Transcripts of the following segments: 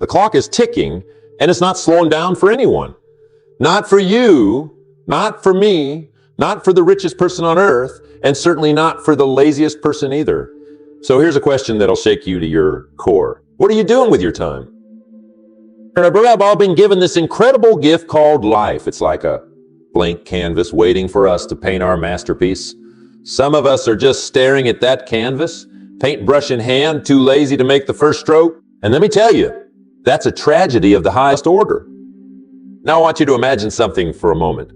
The clock is ticking, and it's not slowing down for anyone. Not for you, not for me, not for the richest person on earth, and certainly not for the laziest person either. So here's a question that'll shake you to your core. What are you doing with your time? We've all been given this incredible gift called life. It's like a blank canvas waiting for us to paint our masterpiece. Some of us are just staring at that canvas, paintbrush in hand, too lazy to make the first stroke. And let me tell you, that's a tragedy of the highest order. Now I want you to imagine something for a moment.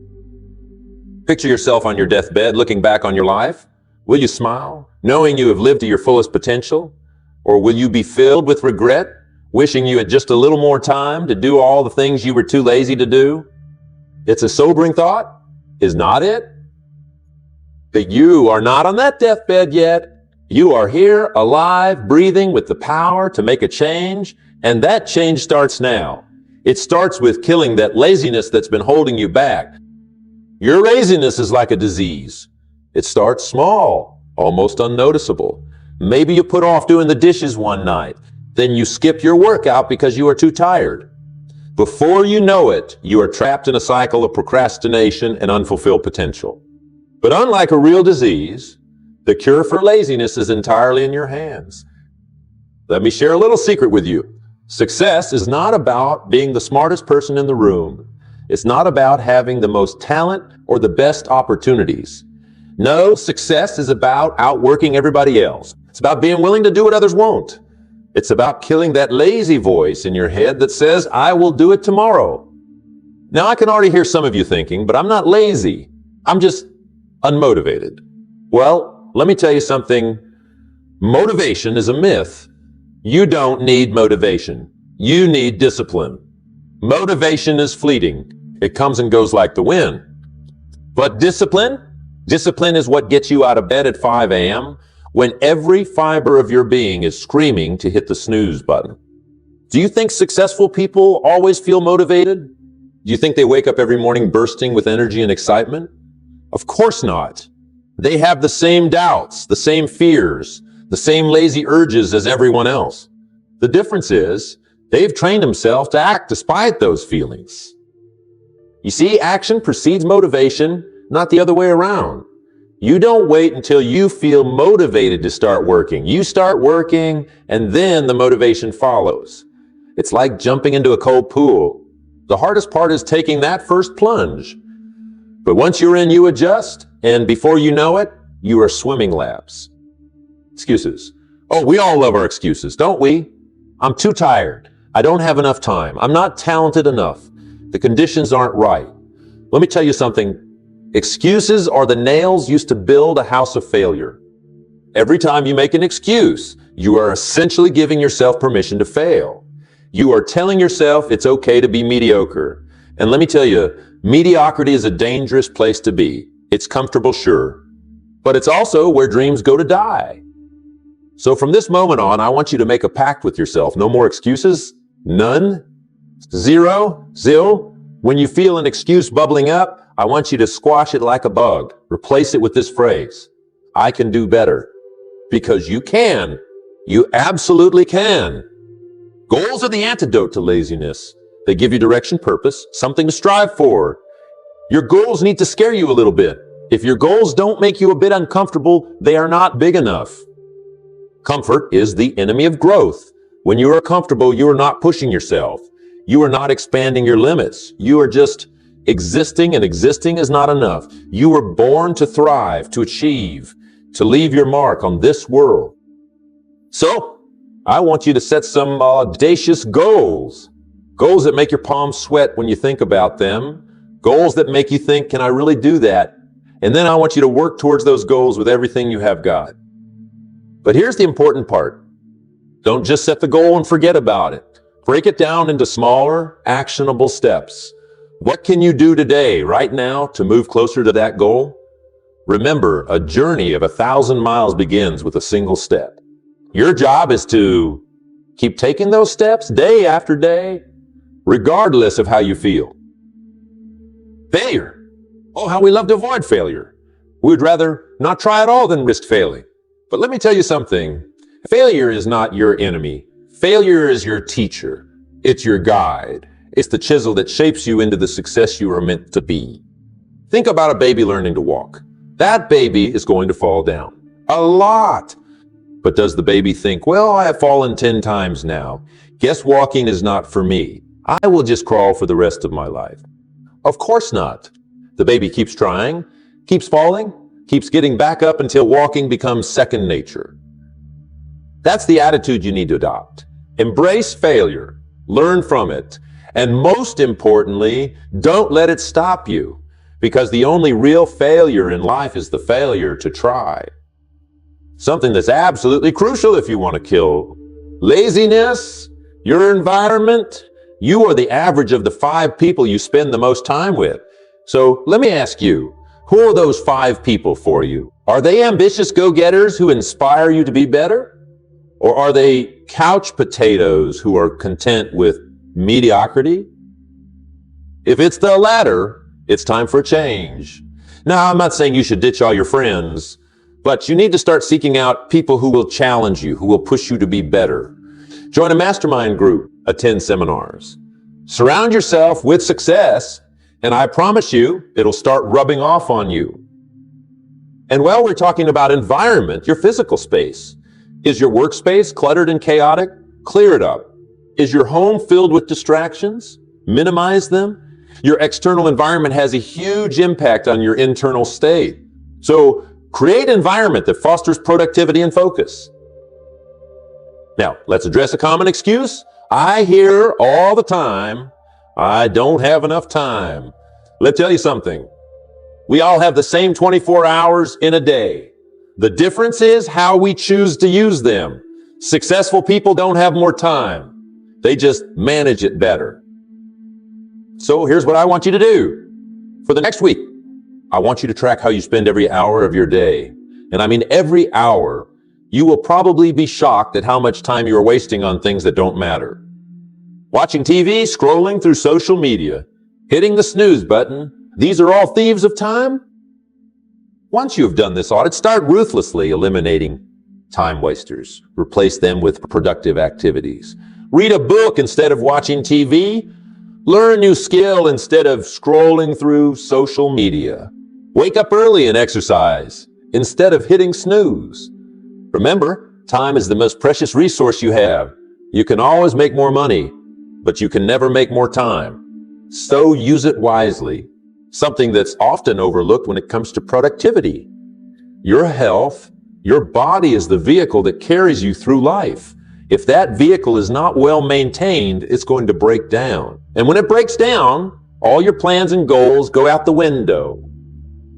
Picture yourself on your deathbed, looking back on your life. Will you smile, knowing you have lived to your fullest potential? Or will you be filled with regret, wishing you had just a little more time to do all the things you were too lazy to do? It's a sobering thought, is not it? But you are not on that deathbed yet. You are here, alive, breathing, with the power to make a change, and that change starts now. It starts with killing that laziness that's been holding you back. Your laziness is like a disease. It starts small, almost unnoticeable. Maybe you put off doing the dishes one night. Then you skip your workout because you are too tired. Before you know it, you are trapped in a cycle of procrastination and unfulfilled potential. But unlike a real disease, the cure for laziness is entirely in your hands. Let me share a little secret with you. Success is not about being the smartest person in the room. It's not about having the most talent or the best opportunities. No, success is about outworking everybody else. It's about being willing to do what others won't. It's about killing that lazy voice in your head that says, I will do it tomorrow. Now, I can already hear some of you thinking, but I'm not lazy. I'm just unmotivated. Well, let me tell you something. Motivation is a myth. You don't need motivation. You need discipline. Motivation is fleeting. It comes and goes like the wind. But discipline is what gets you out of bed at 5 a.m. when every fiber of your being is screaming to hit the snooze button. Do you think successful people always feel motivated? Do you think they wake up every morning bursting with energy and excitement? Of course not. They have the same doubts, the same fears, the same lazy urges as everyone else. The difference is they've trained themselves to act despite those feelings. You see, action precedes motivation, not the other way around. You don't wait until you feel motivated to start working. You start working, and then the motivation follows. It's like jumping into a cold pool. The hardest part is taking that first plunge. But once you're in, you adjust, and before you know it, you are swimming laps. Excuses. Oh, we all love our excuses, don't we? I'm too tired. I don't have enough time. I'm not talented enough. The conditions aren't right. Let me tell you something. Excuses are the nails used to build a house of failure. Every time you make an excuse, you are essentially giving yourself permission to fail. You are telling yourself it's okay to be mediocre. And let me tell you, mediocrity is a dangerous place to be. It's comfortable, sure, but it's also where dreams go to die. So from this moment on, I want you to make a pact with yourself. No more excuses. None. Zero. Zil. When you feel an excuse bubbling up, I want you to squash it like a bug. Replace it with this phrase. I can do better. Because you can. You absolutely can. Goals are the antidote to laziness. They give you direction, purpose, something to strive for. Your goals need to scare you a little bit. If your goals don't make you a bit uncomfortable, they are not big enough. Comfort is the enemy of growth. When you are comfortable, you are not pushing yourself. You are not expanding your limits. You are just existing, and existing is not enough. You were born to thrive, to achieve, to leave your mark on this world. So, I want you to set some audacious goals. Goals that make your palms sweat when you think about them. Goals that make you think, can I really do that? And then I want you to work towards those goals with everything you have got. But here's the important part. Don't just set the goal and forget about it. Break it down into smaller, actionable steps. What can you do today, right now, to move closer to that goal? Remember, a journey of 1,000 miles begins with a single step. Your job is to keep taking those steps day after day, regardless of how you feel. Failure. Oh, how we love to avoid failure. We would rather not try at all than risk failing. But let me tell you something. Failure is not your enemy. Failure is your teacher. It's your guide. It's the chisel that shapes you into the success you are meant to be. Think about a baby learning to walk. That baby is going to fall down. A lot. But does the baby think, well, I have fallen 10 times now. Guess walking is not for me. I will just crawl for the rest of my life. Of course not. The baby keeps trying, keeps falling, keeps getting back up until walking becomes second nature. That's the attitude you need to adopt. Embrace failure, learn from it, and most importantly, don't let it stop you, because the only real failure in life is the failure to try. Something that's absolutely crucial if you want to kill laziness, your environment. You are the average of the 5 people you spend the most time with. So let me ask you, who are those 5 people for you? Are they ambitious go-getters who inspire you to be better? Or are they couch potatoes who are content with mediocrity? If it's the latter, it's time for a change. Now, I'm not saying you should ditch all your friends, but you need to start seeking out people who will challenge you, who will push you to be better. Join a mastermind group, attend seminars. Surround yourself with success, and I promise you, it'll start rubbing off on you. And while we're talking about environment, your physical space, is your workspace cluttered and chaotic? Clear it up. Is your home filled with distractions? Minimize them. Your external environment has a huge impact on your internal state. So create an environment that fosters productivity and focus. Now, let's address a common excuse. I hear all the time, I don't have enough time. Let me tell you something. We all have the same 24 hours in a day. The difference is how we choose to use them. Successful people don't have more time. They just manage it better. So here's what I want you to do. For the next week, I want you to track how you spend every hour of your day. And I mean every hour. You will probably be shocked at how much time you're wasting on things that don't matter. Watching TV, scrolling through social media, hitting the snooze button, these are all thieves of time. Once you've done this audit, start ruthlessly eliminating time wasters. Replace them with productive activities. Read a book instead of watching TV. Learn a new skill instead of scrolling through social media. Wake up early and exercise instead of hitting snooze. Remember, time is the most precious resource you have. You can always make more money, but you can never make more time. So use it wisely. Something that's often overlooked when it comes to productivity. Your health, your body is the vehicle that carries you through life. If that vehicle is not well maintained, it's going to break down. And when it breaks down, all your plans and goals go out the window.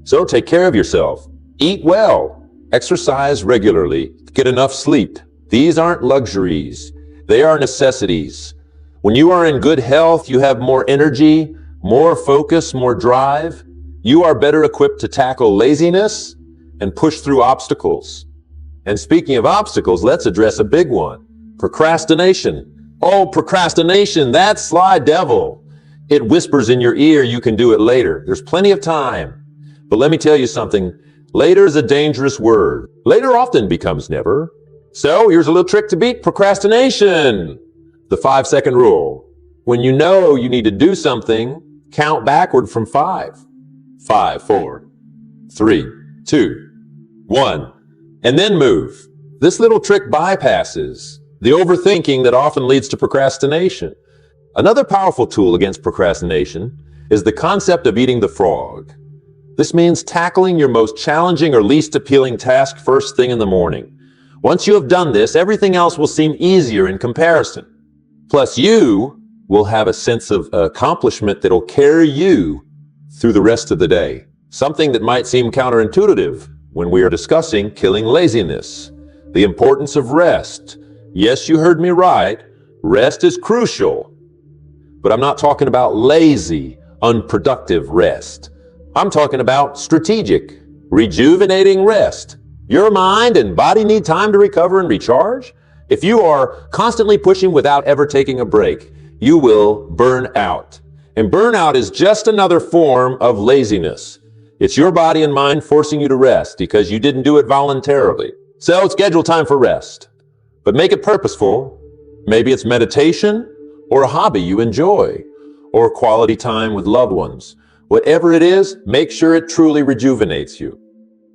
So take care of yourself. Eat well. Exercise regularly. Get enough sleep. These aren't luxuries. They are necessities. When you are in good health, you have more energy, more focus, more drive. You are better equipped to tackle laziness and push through obstacles. And speaking of obstacles, let's address a big one. Procrastination. Oh, procrastination, that sly devil. It whispers in your ear, you can do it later. There's plenty of time. But let me tell you something. Later is a dangerous word. Later often becomes never. So here's a little trick to beat procrastination. The 5-second rule. When you know you need to do something, count backward from 5. 5, 4, 3, 2, 1, and then move. This little trick bypasses the overthinking that often leads to procrastination. Another powerful tool against procrastination is the concept of eating the frog. This means tackling your most challenging or least appealing task first thing in the morning. Once you have done this, everything else will seem easier in comparison. Plus, you will have a sense of accomplishment that will carry you through the rest of the day. Something that might seem counterintuitive when we are discussing killing laziness. The importance of rest. Yes, you heard me right. Rest is crucial. But I'm not talking about lazy, unproductive rest. I'm talking about strategic, rejuvenating rest. Your mind and body need time to recover and recharge. If you are constantly pushing without ever taking a break, you will burn out. And burnout is just another form of laziness. It's your body and mind forcing you to rest because you didn't do it voluntarily. So schedule time for rest, but make it purposeful. Maybe it's meditation or a hobby you enjoy, or quality time with loved ones. Whatever it is, make sure it truly rejuvenates you.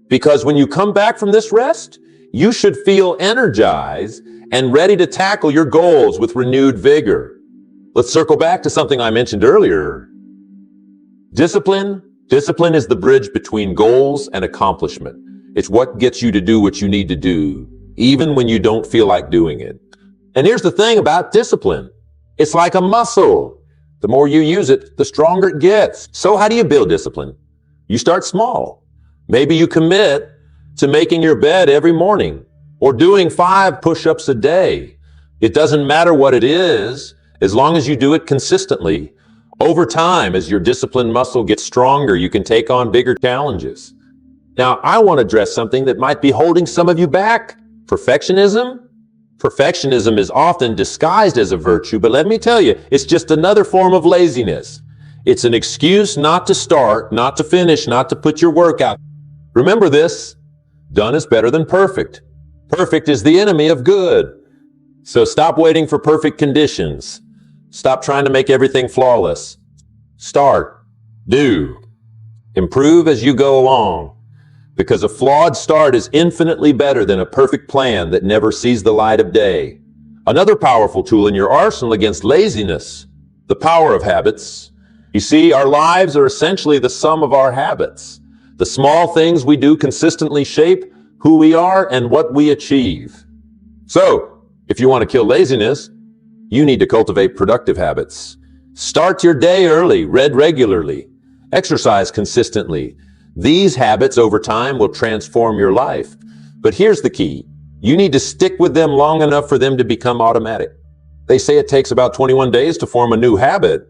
Because when you come back from this rest, you should feel energized and ready to tackle your goals with renewed vigor. Let's circle back to something I mentioned earlier. Discipline. Discipline is the bridge between goals and accomplishment. It's what gets you to do what you need to do, even when you don't feel like doing it. And here's the thing about discipline. It's like a muscle. The more you use it, the stronger it gets. So how do you build discipline? You start small. Maybe you commit to making your bed every morning or doing 5 push-ups a day. It doesn't matter what it is, as long as you do it consistently. Over time, as your discipline muscle gets stronger, you can take on bigger challenges. Now, I want to address something that might be holding some of you back. Perfectionism? Perfectionism is often disguised as a virtue, but let me tell you, it's just another form of laziness. It's an excuse not to start, not to finish, not to put your work out. Remember this, done is better than perfect. Perfect is the enemy of good. So stop waiting for perfect conditions. Stop trying to make everything flawless. Start. Do. Improve as you go along. Because a flawed start is infinitely better than a perfect plan that never sees the light of day. Another powerful tool in your arsenal against laziness, the power of habits. You see, our lives are essentially the sum of our habits. The small things we do consistently shape who we are and what we achieve. So, if you want to kill laziness, you need to cultivate productive habits. Start your day early, read regularly, exercise consistently. These habits over time will transform your life. But here's the key. You need to stick with them long enough for them to become automatic. They say it takes about 21 days to form a new habit,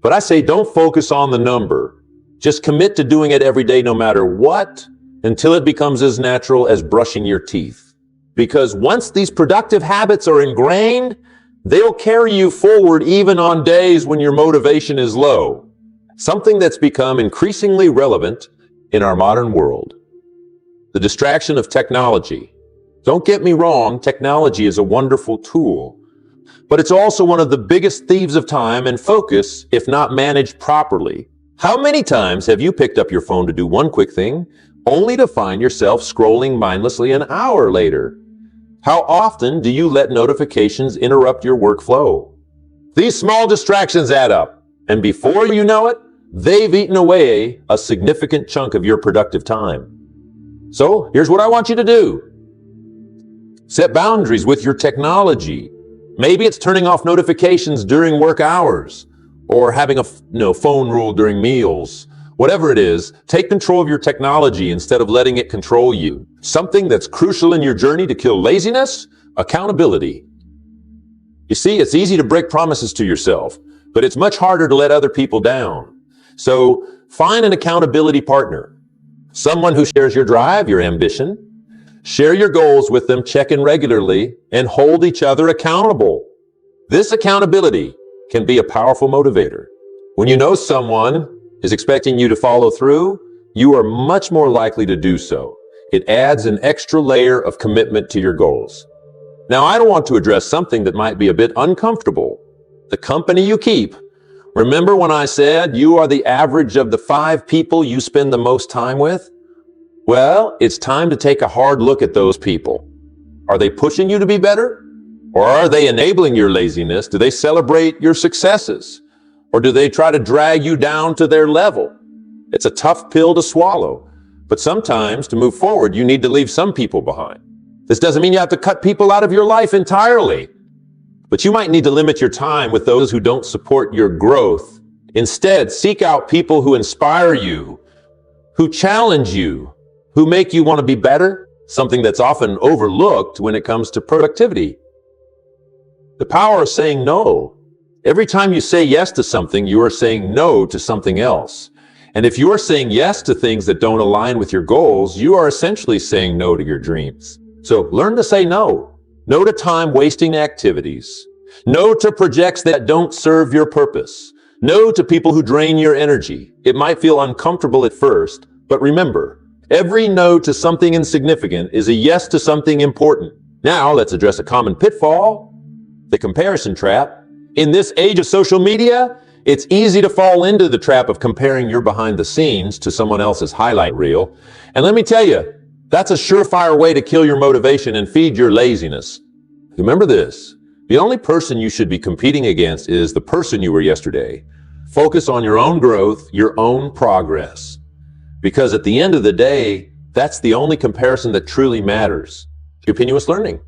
but I say don't focus on the number. Just commit to doing it every day no matter what, until it becomes as natural as brushing your teeth. Because once these productive habits are ingrained, they'll carry you forward even on days when your motivation is low. Something that's become increasingly relevant in our modern world. The distraction of technology. Don't get me wrong, technology is a wonderful tool, but it's also one of the biggest thieves of time and focus if not managed properly. How many times have you picked up your phone to do one quick thing, only to find yourself scrolling mindlessly an hour later? How often do you let notifications interrupt your workflow? These small distractions add up, and before you know it, they've eaten away a significant chunk of your productive time. So here's what I want you to do. Set boundaries with your technology. Maybe it's turning off notifications during work hours or having a phone rule during meals. Whatever it is, take control of your technology instead of letting it control you. Something that's crucial in your journey to kill laziness, accountability. You see, it's easy to break promises to yourself, but it's much harder to let other people down. So find an accountability partner, someone who shares your drive, your ambition. Share your goals with them, check in regularly, and hold each other accountable. This accountability can be a powerful motivator. When you know someone is expecting you to follow through, you are much more likely to do so. It adds an extra layer of commitment to your goals. Now, I don't want to address something that might be a bit uncomfortable. The company you keep. Remember when I said you are the average of the 5 people you spend the most time with? Well, it's time to take a hard look at those people. Are they pushing you to be better? Or are they enabling your laziness? Do they celebrate your successes? Or do they try to drag you down to their level? It's a tough pill to swallow, but sometimes to move forward, you need to leave some people behind. This doesn't mean you have to cut people out of your life entirely, but you might need to limit your time with those who don't support your growth. Instead, seek out people who inspire you, who challenge you, who make you want to be better, something that's often overlooked when it comes to productivity. The power of saying no. Every time you say yes to something, you are saying no to something else. And if you are saying yes to things that don't align with your goals, you are essentially saying no to your dreams. So learn to say no. No to time-wasting activities. No to projects that don't serve your purpose. No to people who drain your energy. It might feel uncomfortable at first, but remember, every no to something insignificant is a yes to something important. Now, let's address a common pitfall, the comparison trap. In this age of social media, it's easy to fall into the trap of comparing your behind the scenes to someone else's highlight reel. And let me tell you, that's a surefire way to kill your motivation and feed your laziness. Remember this, the only person you should be competing against is the person you were yesterday. Focus on your own growth, your own progress. Because at the end of the day, that's the only comparison that truly matters. Continuous learning.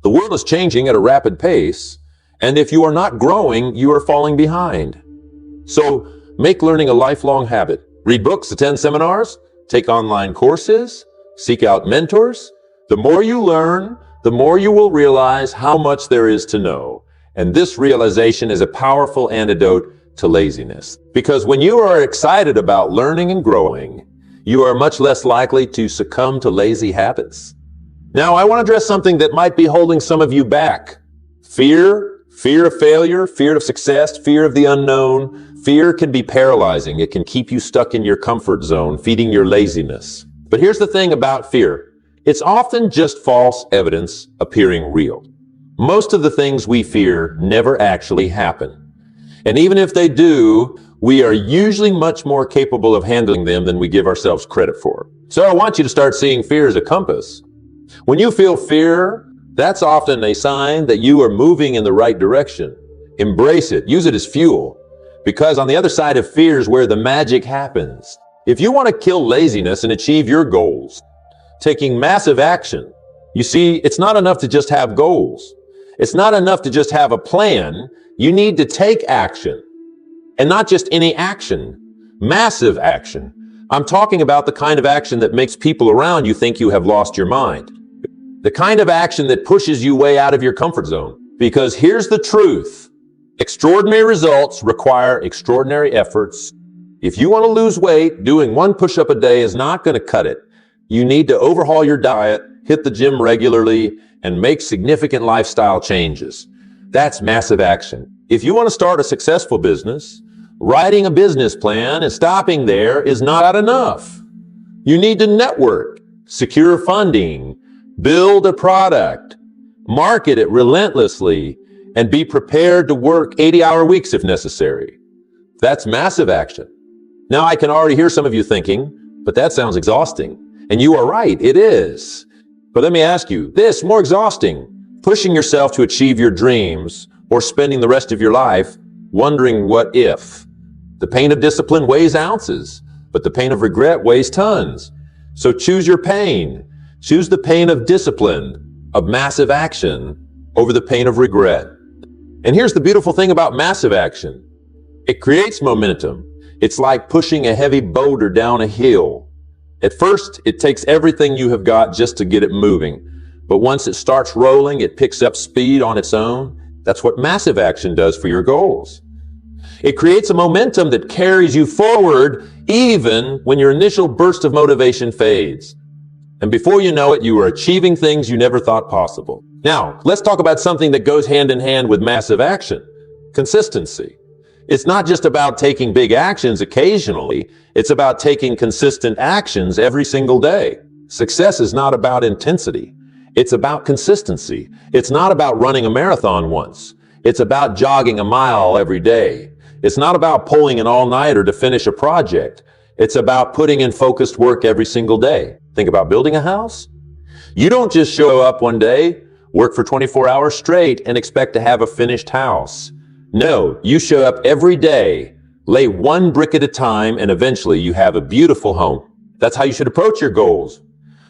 The world is changing at a rapid pace, and if you are not growing, you are falling behind. So make learning a lifelong habit. Read books, attend seminars, take online courses, seek out mentors. The more you learn, the more you will realize how much there is to know. And this realization is a powerful antidote to laziness. Because when you are excited about learning and growing, you are much less likely to succumb to lazy habits. Now, I want to address something that might be holding some of you back. Fear of failure, fear of success, fear of the unknown. Fear can be paralyzing. It can keep you stuck in your comfort zone, feeding your laziness. But here's the thing about fear. It's often just false evidence appearing real. Most of the things we fear never actually happen. And even if they do, we are usually much more capable of handling them than we give ourselves credit for. So I want you to start seeing fear as a compass. When you feel fear, that's often a sign that you are moving in the right direction. Embrace it. Use it as fuel. Because on the other side of fear is where the magic happens. If you want to kill laziness and achieve your goals, taking massive action. You see, it's not enough to just have goals. It's not enough to just have a plan. You need to take action. And not just any action. Massive action. I'm talking about the kind of action that makes people around you think you have lost your mind. The kind of action that pushes you way out of your comfort zone. Because here's the truth. Extraordinary results require extraordinary efforts. If you want to lose weight, doing one push-up a day is not going to cut it. You need to overhaul your diet, hit the gym regularly, and make significant lifestyle changes. That's massive action. If you want to start a successful business, writing a business plan and stopping there is not enough. You need to network, secure funding, build a product, market it relentlessly, and be prepared to work 80-hour weeks if necessary. That's massive action. Now I can already hear some of you thinking, but that sounds exhausting. And you are right, it is. But let me ask you, this more exhausting, pushing yourself to achieve your dreams or spending the rest of your life wondering what if. The pain of discipline weighs ounces, but the pain of regret weighs tons. So choose your pain. Choose the pain of discipline, of massive action, over the pain of regret. And here's the beautiful thing about massive action. It creates momentum. It's like pushing a heavy boulder down a hill. At first, it takes everything you have got just to get it moving. But once it starts rolling, it picks up speed on its own. That's what massive action does for your goals. It creates a momentum that carries you forward even when your initial burst of motivation fades. And before you know it, you are achieving things you never thought possible. Now, let's talk about something that goes hand in hand with massive action. Consistency. It's not just about taking big actions occasionally. It's about taking consistent actions every single day. Success is not about intensity. It's about consistency. It's not about running a marathon once. It's about jogging a mile every day. It's not about pulling an all-nighter to finish a project. It's about putting in focused work every single day. Think about building a house. You don't just show up one day, work for 24 hours straight, and expect to have a finished house. No, you show up every day, lay one brick at a time, and eventually you have a beautiful home. That's how you should approach your goals.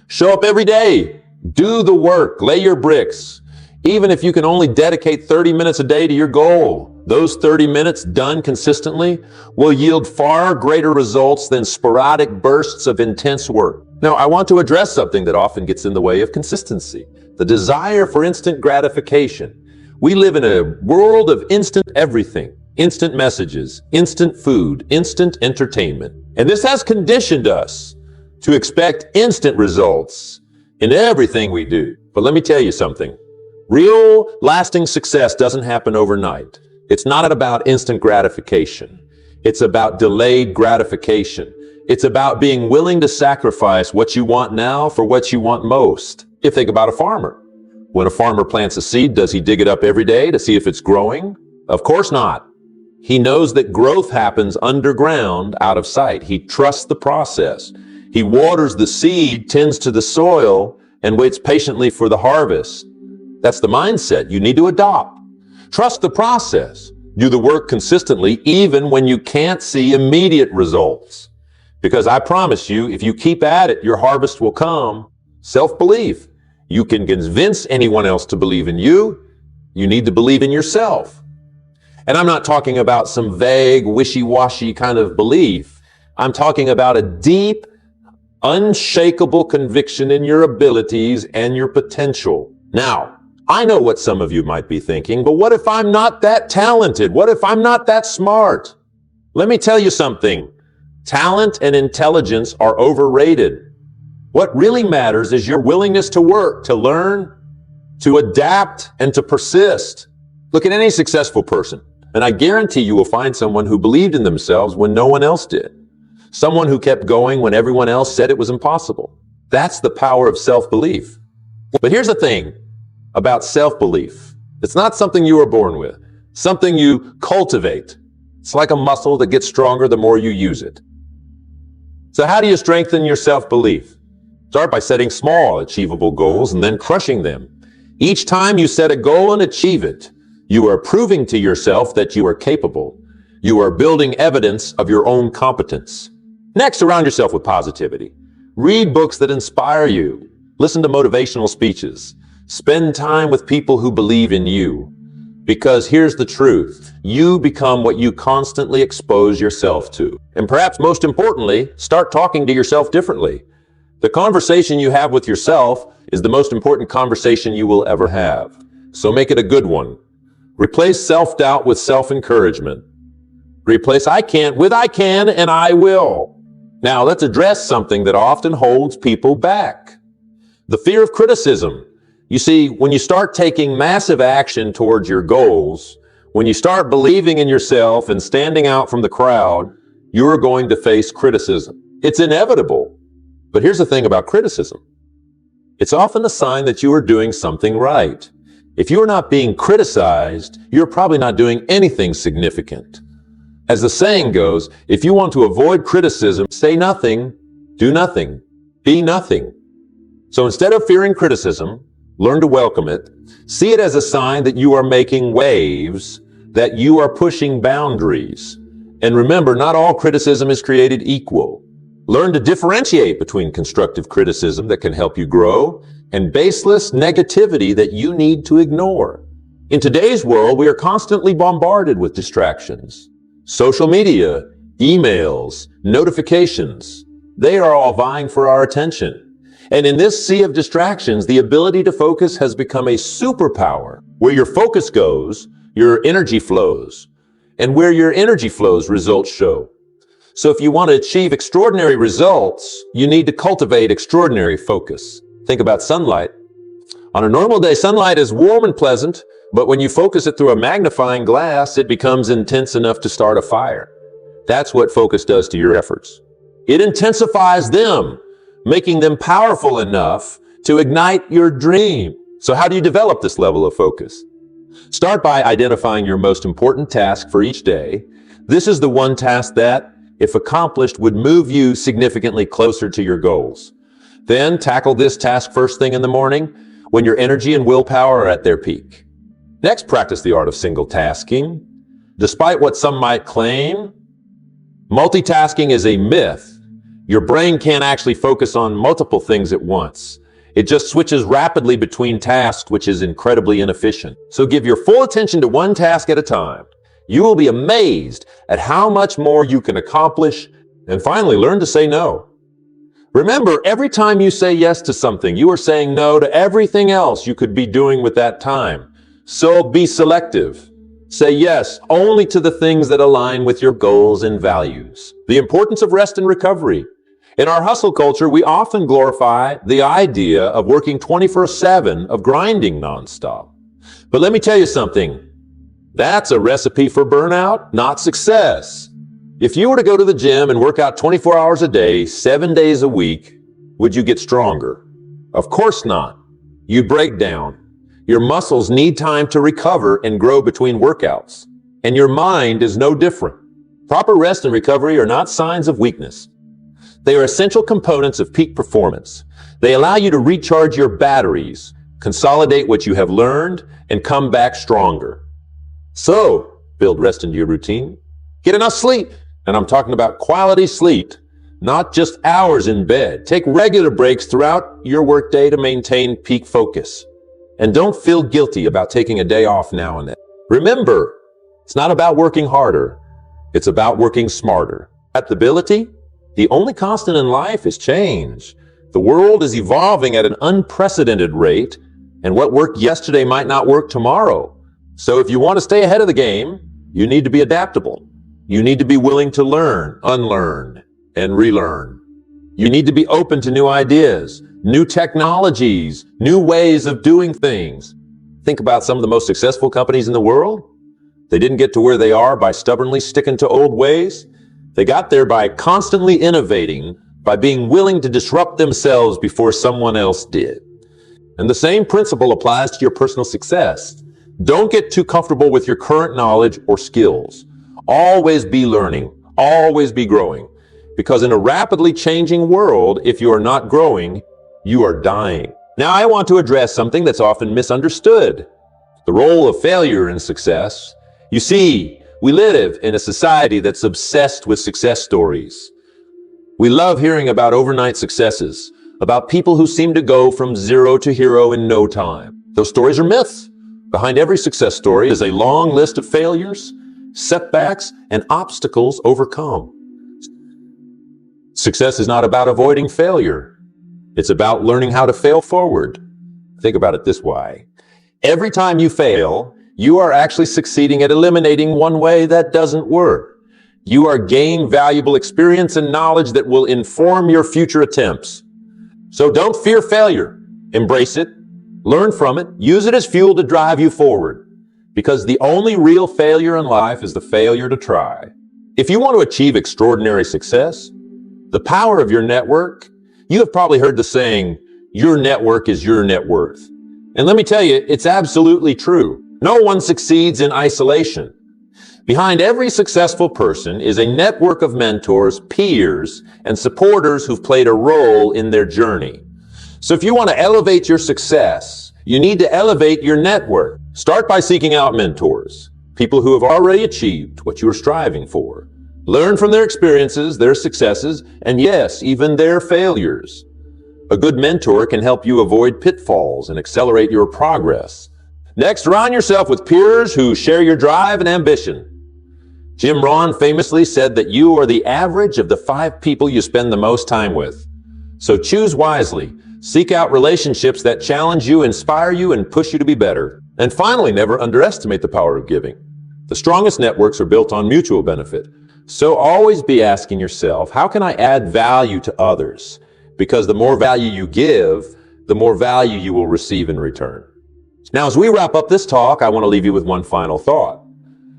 Show up every day. Do the work. Lay your bricks. Even if you can only dedicate 30 minutes a day to your goal, those 30 minutes done consistently will yield far greater results than sporadic bursts of intense work. Now, I want to address something that often gets in the way of consistency, the desire for instant gratification. We live in a world of instant everything, instant messages, instant food, instant entertainment. And this has conditioned us to expect instant results in everything we do. But let me tell you something. Real, lasting success doesn't happen overnight. It's not about instant gratification. It's about delayed gratification. It's about being willing to sacrifice what you want now for what you want most. If think about a farmer. When a farmer plants a seed, does he dig it up every day to see if it's growing? Of course not. He knows that growth happens underground, out of sight. He trusts the process. He waters the seed, tends to the soil, and waits patiently for the harvest. That's the mindset you need to adopt. Trust the process. Do the work consistently, even when you can't see immediate results. Because I promise you, if you keep at it, your harvest will come. Self-belief. You can convince anyone else to believe in you. You need to believe in yourself. And I'm not talking about some vague, wishy-washy kind of belief. I'm talking about a deep, unshakable conviction in your abilities and your potential. Now, I know what some of you might be thinking, but what if I'm not that talented? What if I'm not that smart? Let me tell you something. Talent and intelligence are overrated. What really matters is your willingness to work, to learn, to adapt, and to persist. Look at any successful person, and I guarantee you will find someone who believed in themselves when no one else did. Someone who kept going when everyone else said it was impossible. That's the power of self-belief. But here's the thing about self-belief. It's not something you were born with, something you cultivate. It's like a muscle that gets stronger the more you use it. So how do you strengthen your self-belief? Start by setting small, achievable goals and then crushing them. Each time you set a goal and achieve it, you are proving to yourself that you are capable. You are building evidence of your own competence. Next, surround yourself with positivity. Read books that inspire you. Listen to motivational speeches. Spend time with people who believe in you. Because here's the truth. You become what you constantly expose yourself to. And perhaps most importantly, start talking to yourself differently. The conversation you have with yourself is the most important conversation you will ever have. So make it a good one. Replace self-doubt with self-encouragement. Replace I can't with I can and I will. Now let's address something that often holds people back. The fear of criticism. You see, when you start taking massive action towards your goals, when you start believing in yourself and standing out from the crowd, you're going to face criticism. It's inevitable. But here's the thing about criticism. It's often a sign that you are doing something right. If you are not being criticized, you're probably not doing anything significant. As the saying goes, if you want to avoid criticism, say nothing, do nothing, be nothing. So instead of fearing criticism, learn to welcome it. See it as a sign that you are making waves, that you are pushing boundaries. And remember, not all criticism is created equal. Learn to differentiate between constructive criticism that can help you grow and baseless negativity that you need to ignore. In today's world, we are constantly bombarded with distractions. Social media, emails, notifications, they are all vying for our attention. And in this sea of distractions, the ability to focus has become a superpower. Where your focus goes, your energy flows. And where your energy flows, results show. So if you want to achieve extraordinary results, you need to cultivate extraordinary focus. Think about sunlight. On a normal day, sunlight is warm and pleasant, but when you focus it through a magnifying glass, it becomes intense enough to start a fire. That's what focus does to your efforts. It intensifies them, making them powerful enough to ignite your dream. So how do you develop this level of focus? Start by identifying your most important task for each day. This is the one task that, if accomplished, would move you significantly closer to your goals. Then tackle this task first thing in the morning when your energy and willpower are at their peak. Next, practice the art of single tasking. Despite what some might claim, multitasking is a myth. Your brain can't actually focus on multiple things at once. It just switches rapidly between tasks, which is incredibly inefficient. So give your full attention to one task at a time. You will be amazed at how much more you can accomplish. And finally, learn to say no. Remember, every time you say yes to something, you are saying no to everything else you could be doing with that time. So be selective. Say yes only to the things that align with your goals and values. The importance of rest and recovery. In our hustle culture, we often glorify the idea of working 24/7, of grinding nonstop. But let me tell you something. That's a recipe for burnout, not success. If you were to go to the gym and work out 24 hours a day, 7 days a week, would you get stronger? Of course not. You'd break down. Your muscles need time to recover and grow between workouts. And your mind is no different. Proper rest and recovery are not signs of weakness. They are essential components of peak performance. They allow you to recharge your batteries, consolidate what you have learned, and come back stronger. So, build rest into your routine. Get enough sleep. And I'm talking about quality sleep, not just hours in bed. Take regular breaks throughout your workday to maintain peak focus. And don't feel guilty about taking a day off now and then. Remember, it's not about working harder. It's about working smarter. Adaptability, the only constant in life is change. The world is evolving at an unprecedented rate, and what worked yesterday might not work tomorrow. So if you want to stay ahead of the game, you need to be adaptable. You need to be willing to learn, unlearn, and relearn. You need to be open to new ideas, new technologies, new ways of doing things. Think about some of the most successful companies in the world. They didn't get to where they are by stubbornly sticking to old ways. They got there by constantly innovating, by being willing to disrupt themselves before someone else did. And the same principle applies to your personal success. Don't get too comfortable with your current knowledge or skills. Always be learning, always be growing. Because in a rapidly changing world, if you are not growing, you are dying. Now I want to address something that's often misunderstood. The role of failure in success. You see, we live in a society that's obsessed with success stories. We love hearing about overnight successes, about people who seem to go from zero to hero in no time. Those stories are myths. Behind every success story is a long list of failures, setbacks, and obstacles overcome. Success is not about avoiding failure. It's about learning how to fail forward. Think about it this way. Every time you fail, you are actually succeeding at eliminating one way that doesn't work. You are gaining valuable experience and knowledge that will inform your future attempts. So don't fear failure. Embrace it. Learn from it. Use it as fuel to drive you forward. Because the only real failure in life is the failure to try. If you want to achieve extraordinary success, the power of your network, you have probably heard the saying, your network is your net worth. And let me tell you, it's absolutely true. No one succeeds in isolation. Behind every successful person is a network of mentors, peers, and supporters who've played a role in their journey. So if you want to elevate your success, you need to elevate your network. Start by seeking out mentors, people who have already achieved what you are striving for. Learn from their experiences, their successes, and yes, even their failures. A good mentor can help you avoid pitfalls and accelerate your progress. Next, surround yourself with peers who share your drive and ambition. Jim Rohn famously said that you are the average of the 5 people you spend the most time with. So choose wisely. Seek out relationships that challenge you, inspire you, and push you to be better. And finally, never underestimate the power of giving. The strongest networks are built on mutual benefit. So always be asking yourself, how can I add value to others? Because the more value you give, the more value you will receive in return. Now, as we wrap up this talk, I want to leave you with one final thought.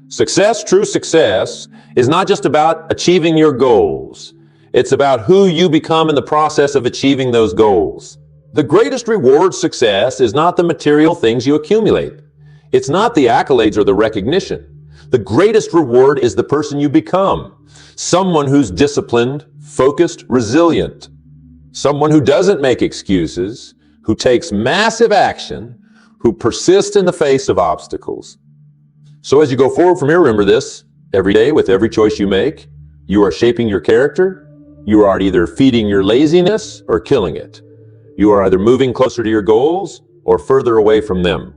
Success, true success, is not just about achieving your goals. It's about who you become in the process of achieving those goals. The greatest reward success is not the material things you accumulate. It's not the accolades or the recognition. The greatest reward is the person you become. Someone who's disciplined, focused, resilient. Someone who doesn't make excuses, who takes massive action, who persists in the face of obstacles. So as you go forward from here, remember this: every day, with every choice you make, you are shaping your character. You are either feeding your laziness or killing it. You are either moving closer to your goals or further away from them.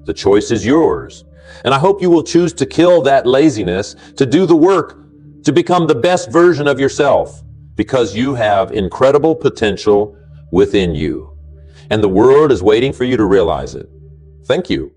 The choice is yours. And I hope you will choose to kill that laziness, to do the work, to become the best version of yourself, because you have incredible potential within you. And the world is waiting for you to realize it. Thank you.